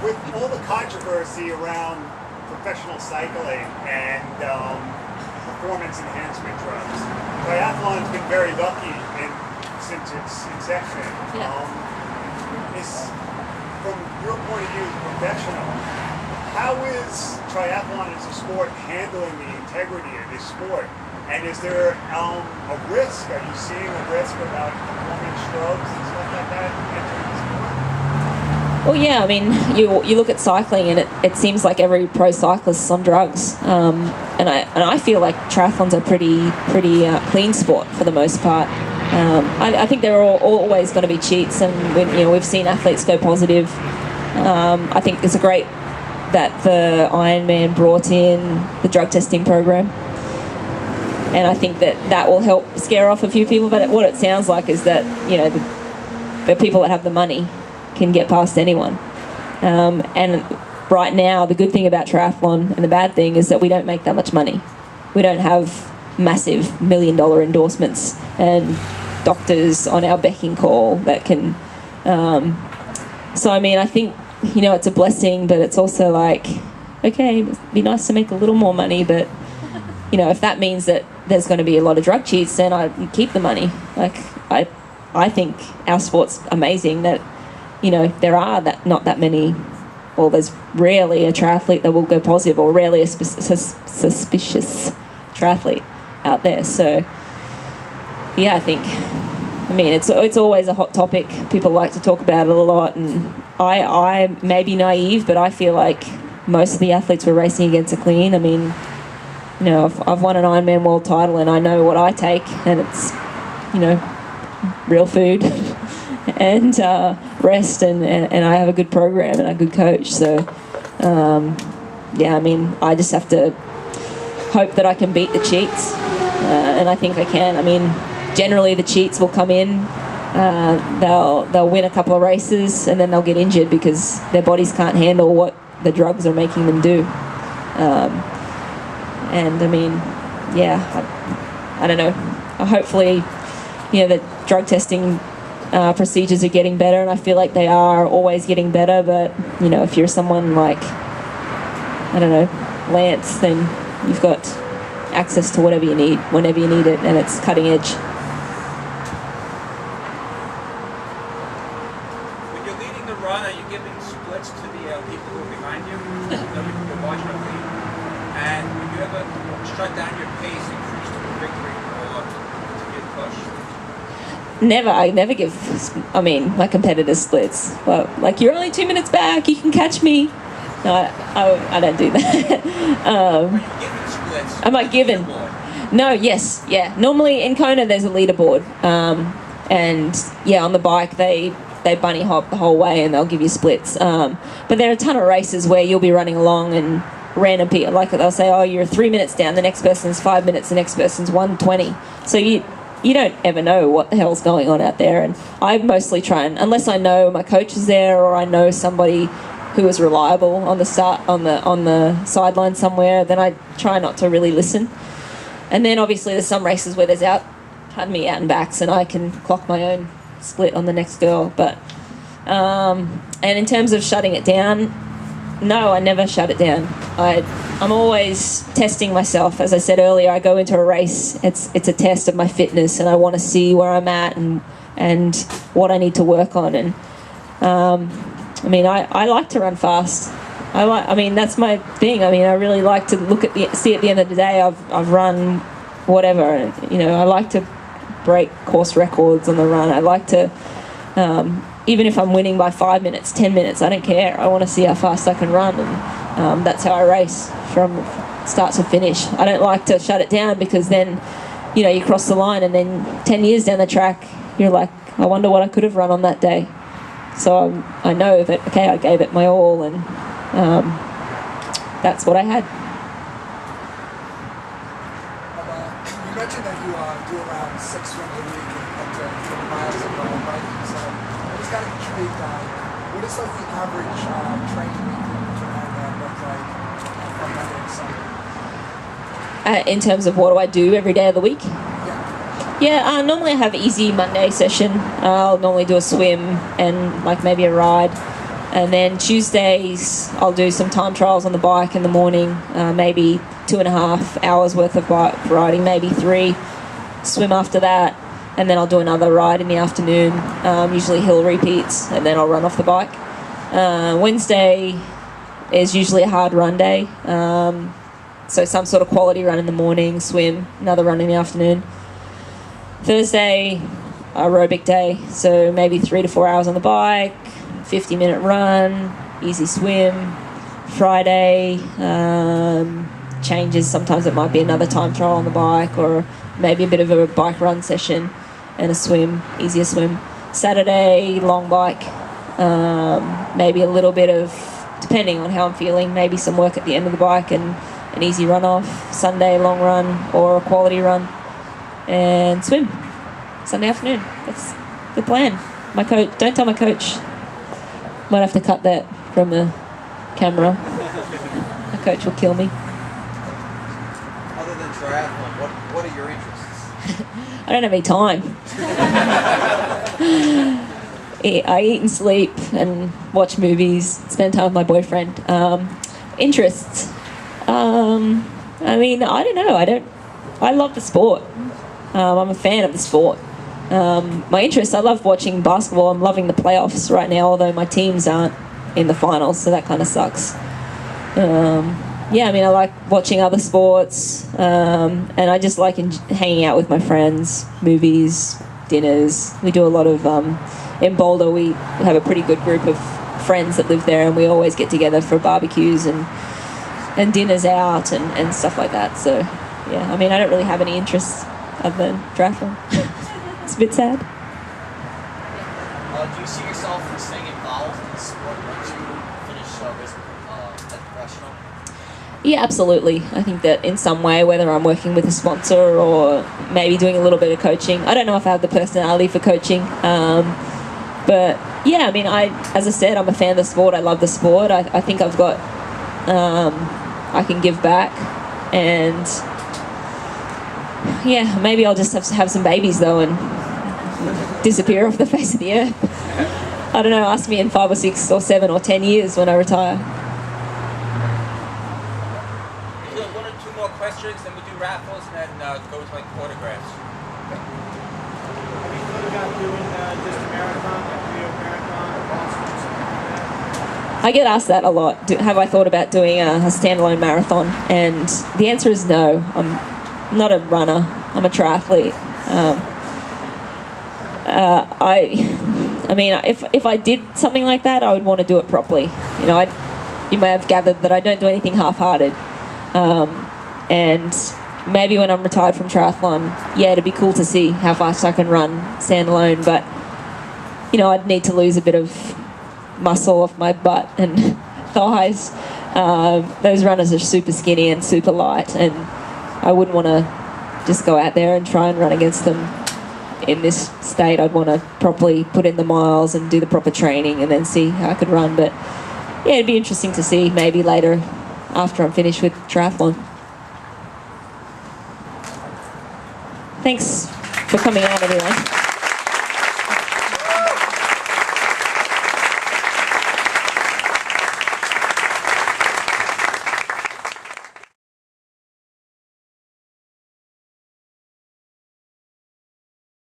with all the controversy around professional cycling and performance enhancement drugs, triathlon's been very lucky since its inception. Yeah. From your point of view as a professional, how is triathlon as a sport handling the integrity of this sport? And is there a risk? Are you seeing a risk about performance drugs and stuff like that entering the sport? Well, yeah, I mean, you look at cycling and it seems like every pro cyclist is on drugs. And I feel like triathlon's a pretty clean sport for the most part. I think there are always going to be cheats, and we've seen athletes go positive. I think it's great that the Ironman brought in the drug testing program, and I think that will help scare off a few people. But what it sounds like is that the people that have the money can get past anyone. And right now, the good thing about triathlon and the bad thing is that we don't make that much money. We don't have massive $1 million endorsements and doctors on our beck and call that can. So I mean, I think it's a blessing, but it's also like, okay, it'd be nice to make a little more money, but if that means that there's going to be a lot of drug cheats, then I keep the money. Like I think our sport's amazing that there are not that many. Well, there's rarely a triathlete that will go positive, or rarely a suspicious triathlete out there. So yeah, I mean it's always a hot topic. People like to talk about it a lot, and I may be naive, but I feel like most of the athletes we're racing against are clean. I mean, I've won an Ironman world title, and I know what I take, and it's real food and rest, and I have a good program and a good coach. So yeah, I mean, I just have to hope that I can beat the cheats, and I think I can. I mean, generally the cheats will come in, they'll win a couple of races, and then they'll get injured because their bodies can't handle what the drugs are making them do. And I mean, yeah, I don't know. Hopefully, the drug testing procedures are getting better, and I feel like they are always getting better. But if you're someone like, I don't know, Lance, then you've got access to whatever you need whenever you need it, and it's cutting edge. When you're leading the run, are you giving splits to the people who are behind you, the people who are watching the lead? And would you ever shut down your pace, increase the victory, or to get pushed? Never. I never give, my competitors splits. Well, like, you're only 2 minutes back, you can catch me. No, I don't do that. Are you giving splits? Am I given? No, yes, yeah. Normally in Kona there's a leaderboard. And yeah, on the bike they bunny hop the whole way and they'll give you splits. But there are a ton of races where you'll be running along and random people, like they'll say, oh, you're 3 minutes down, the next person's 5 minutes, the next person's 1:20. So you don't ever know what the hell's going on out there, and I mostly try and, unless I know my coach is there or I know somebody who is reliable on the sideline somewhere, then I try not to really listen. And then obviously there's some races where there's out and backs, and I can clock my own split on the next girl. But and in terms of shutting it down, no, I never shut it down. I'm always testing myself. As I said earlier, I go into a race, it's a test of my fitness, and I want to see where I'm at and what I need to work on. And I like to run fast. That's my thing. I really like to see at the end of the day I've run whatever. I like to break course records on the run. I like to, even if I'm winning by 5 minutes, 10 minutes, I don't care. I want to see how fast I can run, and that's how I race from start to finish. I don't like to shut it down, because then, you cross the line, and then 10 years down the track, you're like, I wonder what I could have run on that day. So I know that, okay, I gave it my all, and that's what I had. You mentioned that you do around 6 runs a week and 20 miles of biking. So I just got intrigued. What is like the average training week for Ironman look like from Monday to Sunday? In terms of what do I do every day of the week? Yeah. Yeah, normally I have an easy Monday session. I'll normally do a swim and maybe a ride. And then Tuesdays, I'll do some time trials on the bike in the morning, maybe 2.5 hours worth of bike riding, maybe 3. Swim after that, and then I'll do another ride in the afternoon, usually hill repeats, and then I'll run off the bike. Wednesday is usually a hard run day, so some sort of quality run in the morning, swim, another run in the afternoon. Thursday, aerobic day, so maybe 3 to 4 hours on the bike, 50-minute run, easy swim. Friday, changes. Sometimes it might be another time trial on the bike, or maybe a bit of a bike run session and a swim, easier swim. Saturday, long bike, maybe a little bit of, depending on how I'm feeling, maybe some work at the end of the bike and an easy run off. Sunday, long run or a quality run, and swim Sunday afternoon. That's the plan. My coach, don't tell my coach. Might have to cut that from the camera. My coach will kill me. Other than triathlon, what are your interests? I don't have any time. I eat and sleep and watch movies, spend time with my boyfriend. Interests. I mean, I don't know. I love the sport. I'm a fan of the sport. My interests, I love watching basketball. I'm loving the playoffs right now, although my teams aren't in the finals, so that kind of sucks. Yeah, I mean, I like watching other sports, and I just like hanging out with my friends, movies, dinners. We do a lot of, in Boulder, we have a pretty good group of friends that live there, and we always get together for barbecues and dinners out and stuff like that. So, yeah, I mean, I don't really have any interests other than triathlon. It's a bit sad. Do you see yourself staying involved in the sport once you finish as professional? Yeah, absolutely. I think that in some way, whether I'm working with a sponsor or maybe doing a little bit of coaching, I don't know if I have the personality for coaching. But yeah, I mean, as I said, I'm a fan of the sport. I love the sport. I think I've got, I can give back, and yeah, maybe I'll just have to have some babies though and disappear off the face of the earth. I don't know, ask me in 5 or 6 or 7 or 10 years when I retire. We'll do 1 or 2 more questions, then we'll do raffles, and then go to like autographs. Have you thought about doing just a marathon, like Rio Marathon or Boston, something like that? I get asked that a lot. Have I thought about doing a standalone marathon? And the answer is no. I'm not a runner. I'm a triathlete. I mean, if I did something like that, I would want to do it properly. You know, you may have gathered that I don't do anything half-hearted. And maybe when I'm retired from triathlon, yeah, it'd be cool to see how fast I can run standalone. But you know, I'd need to lose a bit of muscle off my butt and thighs. Those runners are super skinny and super light, and I wouldn't want to just go out there and try and run against them in this state. I'd want to properly put in the miles and do the proper training and then see how I could run. But yeah, it'd be interesting to see maybe later after I'm finished with triathlon. Thanks for coming out, everyone.